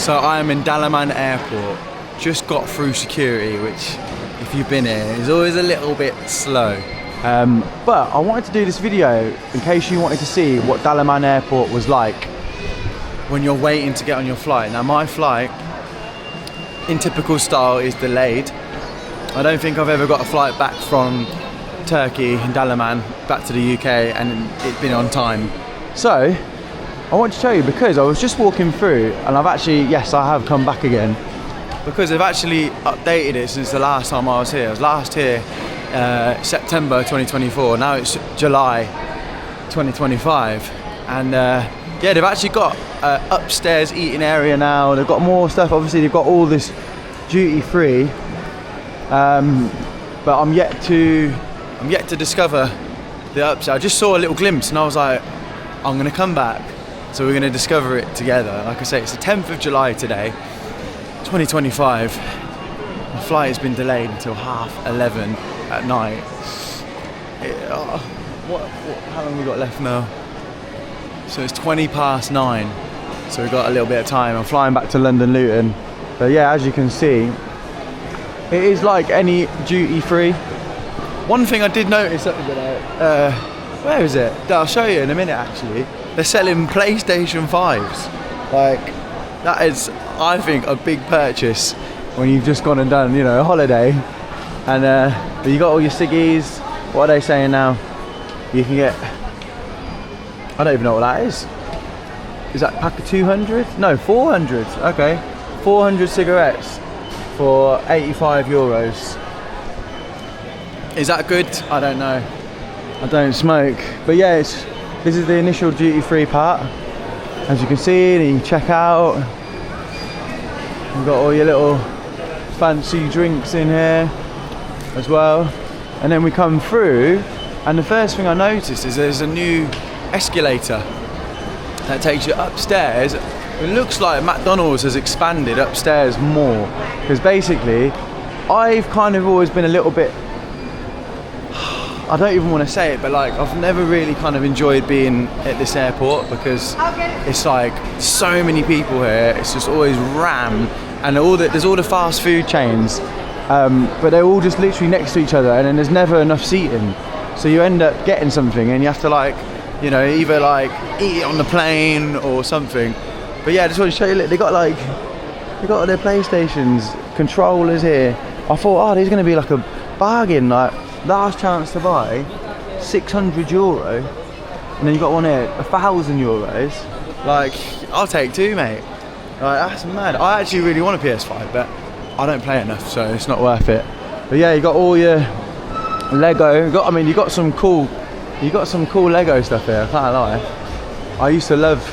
So I am in Dalaman Airport. Just got through security, which, if you've been here, is always a little bit slow. But I wanted to do this video in case you wanted to see what Dalaman Airport was like when you're waiting to get on your flight. Now my flight, in typical style, is delayed. I don't think I've ever got a flight back from Turkey in Dalaman back to the UK and it's been on time. So I want to show you, because I was just walking through and I've actually, yes, I have come back again, because they've actually updated it since the last time I was here. I was last here September 2024, now it's July 2025, and yeah, they've actually got upstairs eating area now. They've got more stuff. Obviously they've got all this duty free, but I'm yet to discover the upstairs. I just saw a little glimpse and I was like, I'm gonna come back, so we're gonna discover it together. Like I say, it's the 10th of July today, 2025. The flight has been delayed until 11:30 at night. How long have we got left now? So it's 9:20, so we've got a little bit of time. I'm flying back to London Luton. But yeah, as you can see, it is like any duty free. One thing I did notice, where is it? I'll show you in a minute actually. They're selling PlayStation 5s. Like, that is, I think, a big purchase when you've just gone and done, you know, a holiday. And you got all your ciggies. What are they saying now? You can get, I don't even know what that is. Is that a pack of 200? No, 400. Okay, 400 cigarettes for €85. Is that good? I don't know. I don't smoke. But yeah, this is the initial duty-free part. As you can see, you check out. You've got all your little fancy drinks in here as well. And then we come through, and the first thing I noticed is there's a new escalator that takes you upstairs. It looks like McDonald's has expanded upstairs more, because basically I've kind of always been a little bit, I don't even want to say it, but like, I've never really kind of enjoyed being at this airport, because it's like so many people here. It's just always rammed, and there's all the fast food chains, but they're all just literally next to each other, and then there's never enough seating, so you end up getting something and you have to, like, you know, either like eat it on the plane or something. But yeah, I just want to show you, look, they got all their PlayStations, controllers here. I thought, oh, there's going to be like a bargain, like last chance to buy, €600, and then you got one here, €1,000. Like, I'll take two, mate. Like, that's mad. I actually really want a PS5, but I don't play enough, so it's not worth it. But yeah, you got all your Lego. You got some cool Lego stuff here. I can't lie. I used to love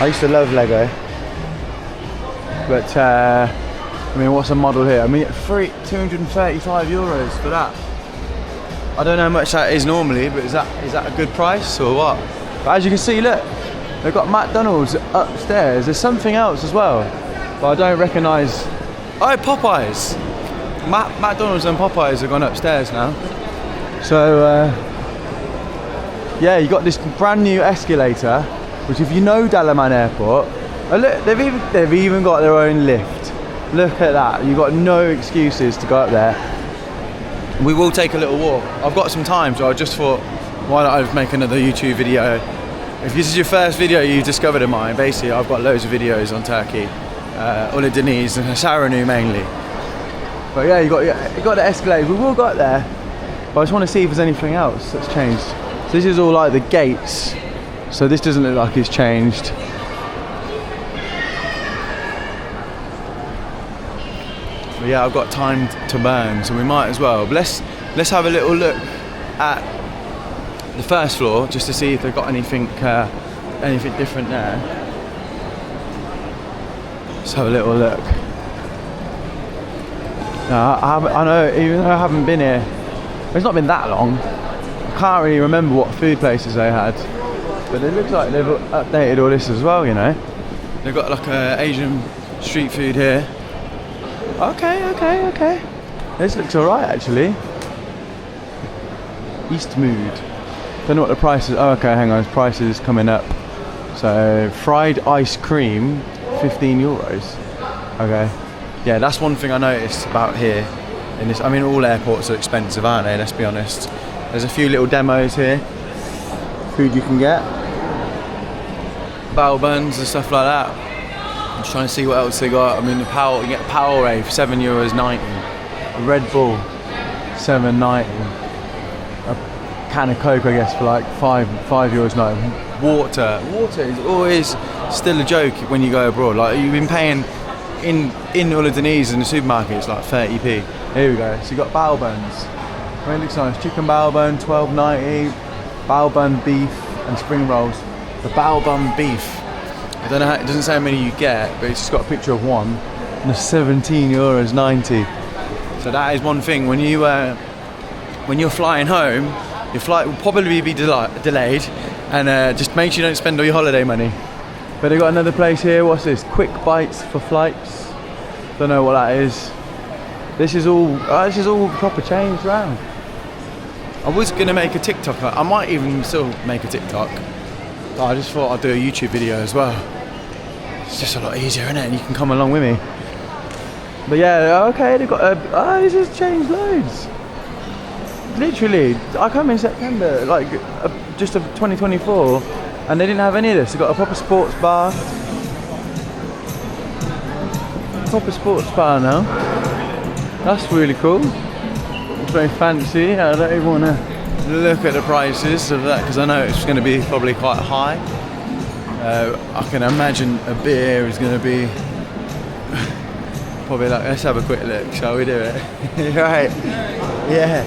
Lego. But I mean, what's a model here? I mean, €235 for that. I don't know how much that is normally, but is that a good price or what? But as you can see, look, they've got McDonald's upstairs. There's something else as well, but I don't recognise. Oh, Popeyes. McDonald's and Popeyes have gone upstairs now. So yeah, you got this brand new escalator, which, if you know Dalaman Airport, oh look, they've even got their own lift. Look at that. You've got no excuses to go up there. We will take a little walk. I've got some time, so I just thought, why don't I make another YouTube video? If this is your first video you've discovered of mine, basically I've got loads of videos on Turkey, Ölüdeniz and Saranu mainly. But yeah, you got the escalator. We will go up there, but I just want to see if there's anything else that's changed. So this is all like the gates, so this doesn't look like it's changed. But yeah, I've got time to burn, so we might as well. But let's have a little look at the first floor, just to see if they've got anything different there. Let's have a little look. I know, even though I haven't been here, it's not been that long, I can't really remember what food places they had, but it looks like they've updated all this as well, you know. They've got like Asian street food here. Okay. This looks alright actually. East Mood. Don't know what the price is. Oh, okay, hang on, price is coming up. So fried ice cream, 15 euros. Okay. Yeah, that's one thing I noticed about here. In this, I mean, all airports are expensive, aren't they? Let's be honest. There's a few little demos here. Food you can get. Bao buns and stuff like that. I'm just trying to see what else they got. I mean, you get a Powerade for €7.90. A Red Bull, €7.90. A can of Coke, I guess, for like €5.90. Water is always still a joke when you go abroad. Like, you've been paying in Ölüdeniz in the supermarket, it's like 30p. Here we go. So you got bao buns. Really looks nice. Chicken bao bun, $12.90. Bao bun beef and spring rolls. The bao bun beef. I don't know how, it doesn't say how many you get, but it's just got a picture of one. And it's €17.90. So that is one thing. When you're flying home, your flight will probably be delayed, and just make sure you don't spend all your holiday money. But they got another place here. What's this? Quick bites for flights. Don't know what that is. This is all proper changed round. I was gonna make a TikTok. I might even still make a TikTok. But I just thought I'd do a YouTube video as well. It's just a lot easier, isn't it? And you can come along with me. But yeah, okay, they've got this has changed loads. Literally, I come in September, like just of 2024, and they didn't have any of this. They've got a proper sports bar. Proper sports bar now. That's really cool. It's very fancy. I don't even want to look at the prices of that because I know it's going to be probably quite high. I can imagine a beer is going to be probably like, let's have a quick look, shall we do it? Right, yeah.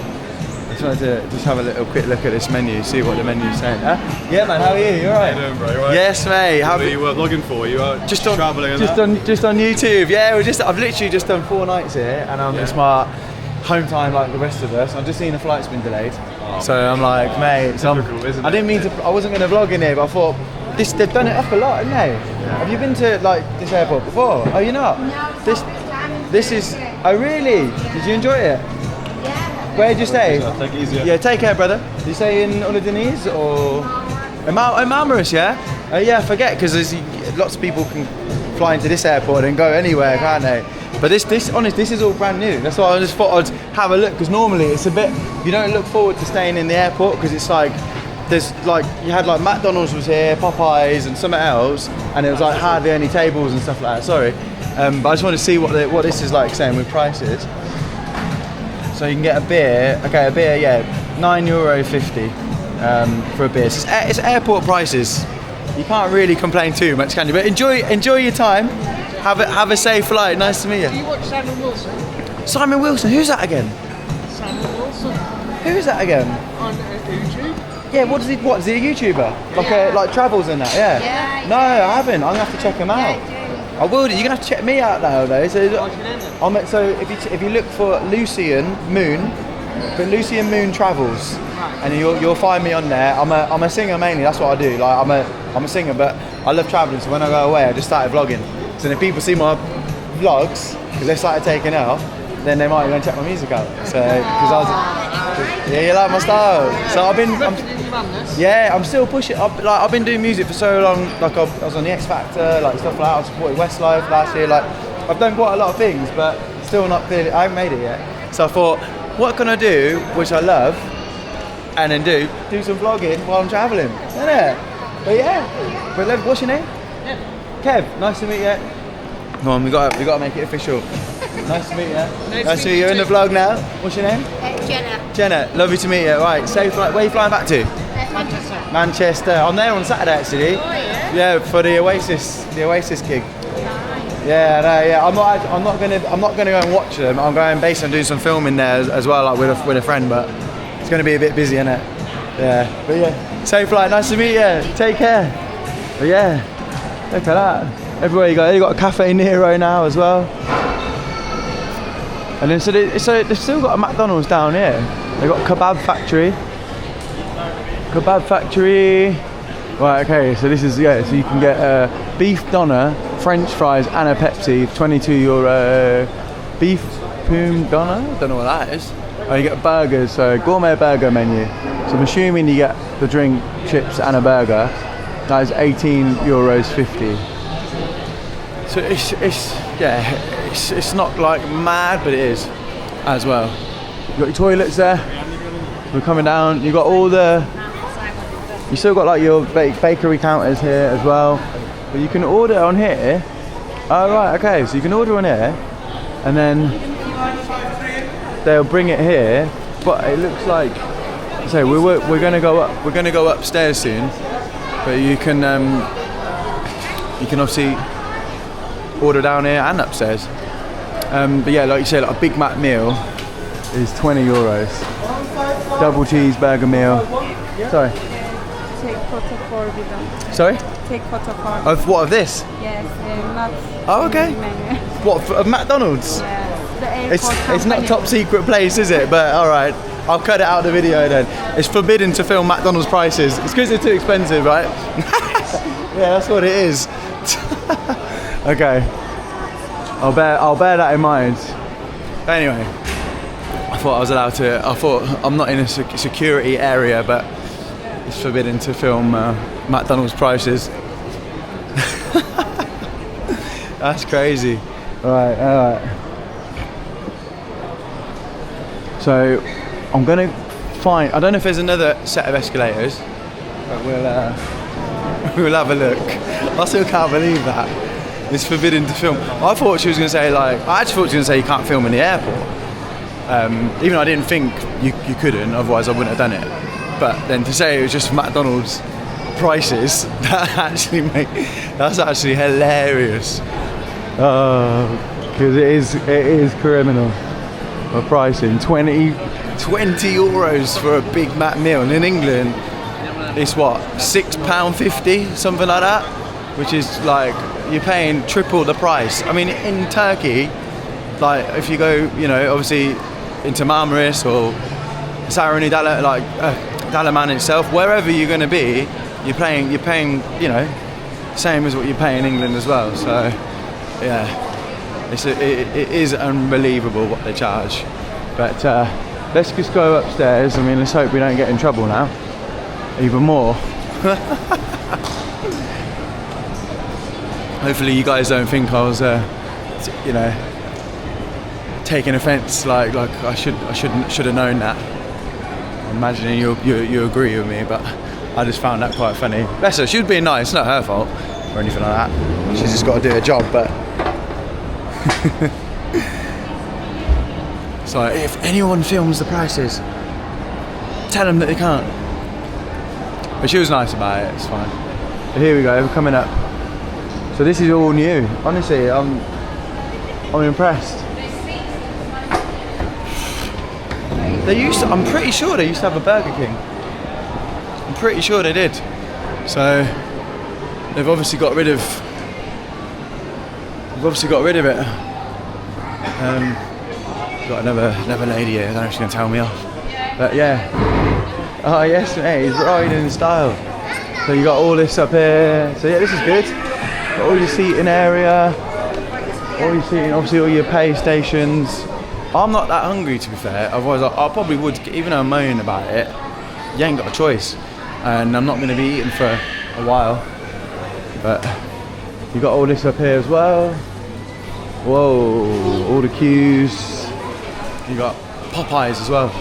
I just wanted to just have a little quick look at this menu, see what the menu's saying. Yeah man, how are you? You alright? How you doing, bro? You alright? Yes mate. What are you vlogging for? You are just on, travelling and just on YouTube. Yeah, I've literally just done 4 nights here, and it's my home time like the rest of us. I've just seen the flight's been delayed, so I'm like, mate. So I didn't mean to. I wasn't going to vlog in here, but I thought they've done it up a lot, haven't they? Yeah. Have you been to like this airport before? Oh, you're not. No, this is. Oh really? Did you enjoy it? Yeah. Where did you stay? take it easy. Yeah, take care, brother. Did you stay in Ölüdeniz or in Marmaris? Yeah. Yeah, I forget because there's lots of people can fly into this airport and go anywhere, can't they? But this is all brand new. That's why I just thought I'd have a look, because normally it's a bit, you don't look forward to staying in the airport because it's like, there's like, you had like McDonald's was here, Popeyes and something else, and it was like hardly any tables and stuff like that, sorry. But I just want to see what this is like saying with prices. So you can get a beer, okay, yeah, €9.50 for a beer. So it's airport prices. You can't really complain too much, can you? But enjoy your time. Have a safe flight. Nice to meet you. Do you watch Simon Wilson? Simon Wilson, who's that again? Simon Wilson Who's that again? on YouTube. Yeah, what is he a YouTuber? Like travels and that, yeah? Yeah, No, I haven't. I'm gonna have to check him out. I will do. You're gonna have to check me out now though. So if you look for Lucian Moon Travels, and you'll find me on there. I'm a singer mainly. That's what I do. Like I'm a singer, but I love traveling. So when I go away, I just started vlogging. So if people see my vlogs, because they started taking off, then they might go and check my music out. So you like my style. So I'm still pushing. I've been doing music for so long. Like I was on the X Factor, like stuff like that. I supported Westlife last year. Like I've done quite a lot of things, but still not clearly. I haven't made it yet. So I thought, what can I do, which I love, and then do some vlogging while I'm travelling, isn't it? But yeah. But what's your name? Kev. Nice to meet you. Come on, we got to make it official. Nice to meet you. Nice to meet you. You're in the vlog now. What's your name? Jenna. Jenna. Lovely to meet you. Right. Safe flight. Where are you flying back to? Manchester. Manchester. I'm there on Saturday actually. Oh yeah. Yeah, for the Oasis gig. Yeah, no, yeah. I'm not gonna go and watch them. I'm going basically doing some filming there as well, like with a friend. But it's gonna be a bit busy, innit? Yeah. But yeah. Safe flight. Nice to meet you. Take care. But yeah. Look at that. Everywhere you go, you've got a Cafe Nero now as well. And then so they've still got a McDonald's down here. They've got Kebab Factory. Right, okay, so this is, so you can get a beef doner, French fries and a Pepsi, €22. Beef poom doner? Don't know what that is. Oh, you get burgers, so gourmet burger menu. So I'm assuming you get the drink, chips and a burger. That is €18.50. So it's not like mad, but it is as well. You got your toilets there. We're coming down. You got all the. You still got like your bakery counters here as well, but you can order on here. Oh right, okay. So you can order on here, and then they'll bring it here. But it looks like. So we're gonna go up. We're gonna go upstairs soon, but you can obviously order down here and upstairs. But yeah, like you said, like a Big Mac meal is €20. Double cheeseburger meal. Sorry. Take photo for video. Sorry? Take photo for. Of what, of this? Yes, not. Oh, okay. Menu. What, of McDonald's? Yes, the airport It's not a company. top secret place, is it? But alright, I'll cut it out of the video then. It's forbidden to film McDonald's prices. It's because they're too expensive, right? Yeah, that's what it is. Okay. I'll bear that in mind. Anyway, I thought I'm not in a security area, but it's forbidden to film McDonald's prices. That's crazy. Alright. So I'm gonna find. I don't know if there's another set of escalators, but we'll have a look. I still can't believe that. It's forbidden to film. I thought she was going to say I actually thought she was going to say you can't film in the airport. Even though I didn't think you couldn't, otherwise I wouldn't have done it. But then to say it was just McDonald's prices, that's actually hilarious. Because it is criminal. The pricing, 20 euros for a Big Mac meal, and in England it's what, £6.50, something like that, which is like you're paying triple the price. I mean, in Turkey, like if you go, obviously into Marmaris or Sarani, Dalaman itself, wherever you're going to be, you're paying, same as what you pay in England as well. So, yeah, it is unbelievable what they charge. But let's just go upstairs. I mean, let's hope we don't get in trouble now. Even more. Hopefully you guys don't think I was, taking offence. Like I should have known that. I'm imagining you agree with me, but I just found that quite funny. Bless her, she was being nice. It's not her fault or anything like that. She's just got to do her job. But it's like, if anyone films the prices, tell them that they can't. But she was nice about it. It's fine. But here we go. We're coming up. So this is all new. Honestly, I'm impressed. I'm pretty sure they used to have a Burger King. I'm pretty sure they did. So they've obviously got rid of it. Got another lady here. I don't know if she's gonna tell me off. But yeah. Oh yes, mate. He's riding in style. So you got all this up here. So yeah, this is good. Got all your seating area, obviously all your pay stations. I'm not that hungry, to be fair, otherwise I probably would, even though I'm moaning about it. You ain't got a choice, and I'm not going to be eating for a while. But you got all this up here as well. Whoa, all the queues. You got Popeyes as well.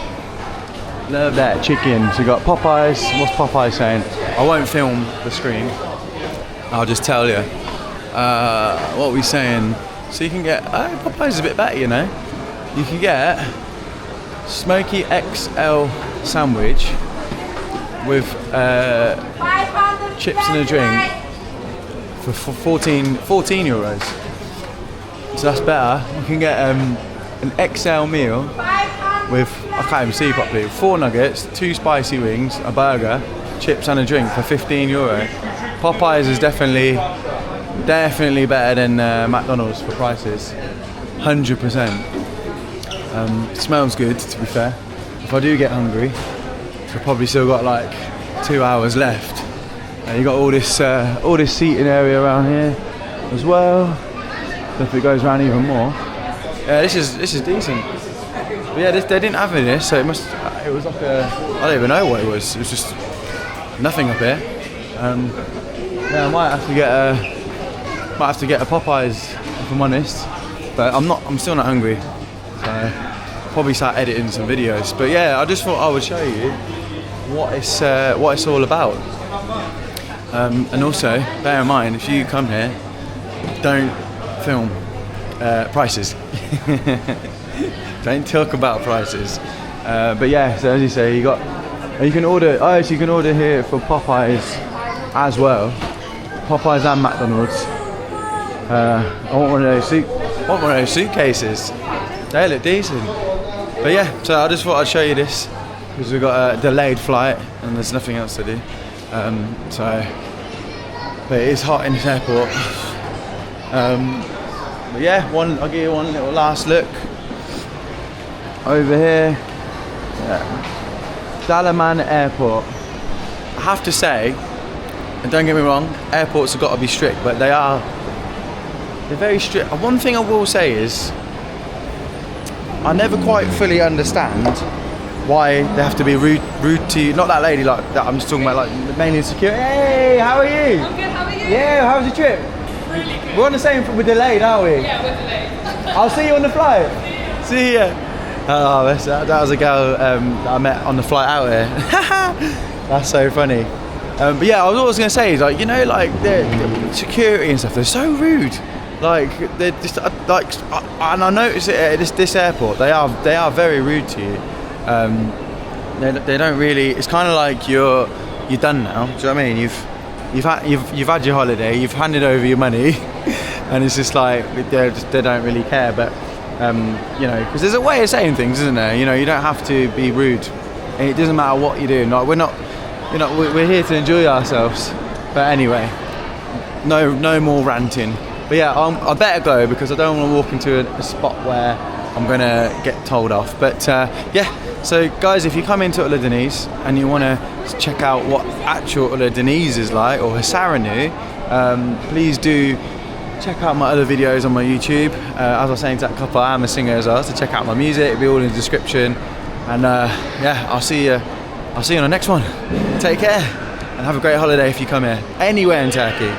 Love that chicken. So you got Popeyes. What's Popeyes saying? I won't film the screen, I'll just tell you. What are we saying? So you can get, Popeyes is a bit better, You can get smoky XL sandwich with chips and a drink for 14 euros. So that's better. You can get an XL meal with, I can't even see properly, 4 nuggets, 2 spicy wings, a burger, chips and a drink for 15 euro. Popeyes is definitely better than McDonald's for prices, 100%. Smells good, to be fair. If I do get hungry, I've probably still got like 2 hours left. And you got all this seating area around here as well. So if it goes around even more, yeah, this is decent. But yeah, they didn't have any of this, so it was like I don't even know what it was. It was just nothing up here. Yeah, I might have to get Might have to get a Popeyes if I'm honest, but I'm still not hungry, so probably start editing some videos. But yeah, I just thought I would show you what it's all about. And also, bear in mind, if you come here, don't film prices. Don't talk about prices. But yeah, so as you say, you can order. Oh, so you can order here for Popeyes as well. Popeyes and McDonald's. I want one of those suitcases. They look decent. But yeah, so I just thought I'd show you this because we've got a delayed flight and there's nothing else to do. But it is hot in this airport. But yeah, I'll give you one little last look over here. Yeah. Dalaman Airport. I have to say, and don't get me wrong, airports have got to be strict, but they're very strict. One thing I will say is, I never quite fully understand why they have to be rude to you. Not that lady, like that. I'm just talking about like mainly security. Hey, how are you? I'm good, how are you? Yeah, how was your trip? Really good. We're on the same. We're delayed, aren't we? Yeah, we're delayed. I'll see you on the flight. See ya. Oh, that was a girl that I met on the flight out here. That's so funny. But yeah, I was always gonna say, like, you know, like the security and stuff. They're so rude. Like they're just like, and I noticed it at this airport. They are very rude to you. They don't really. It's kind of like you're done now. Do you know what I mean? You've had your holiday. You've handed over your money, and it's just like they don't really care. But you know, because there's a way of saying things, isn't there? You know, you don't have to be rude. And it doesn't matter what you're doing. Like we're here to enjoy ourselves. But anyway, no more ranting. But yeah, I better go because I don't want to walk into a spot where I'm gonna get told off. But yeah, so guys, if you come into Ölüdeniz and you want to check out what actual Ölüdeniz is like, or Hisarenu, please do check out my other videos on my YouTube. As I was saying to that couple, I am a singer as well, so check out my music. It'll be all in the description. And yeah, I'll see you on the next one. Take care and have a great holiday if you come here, anywhere in Turkey.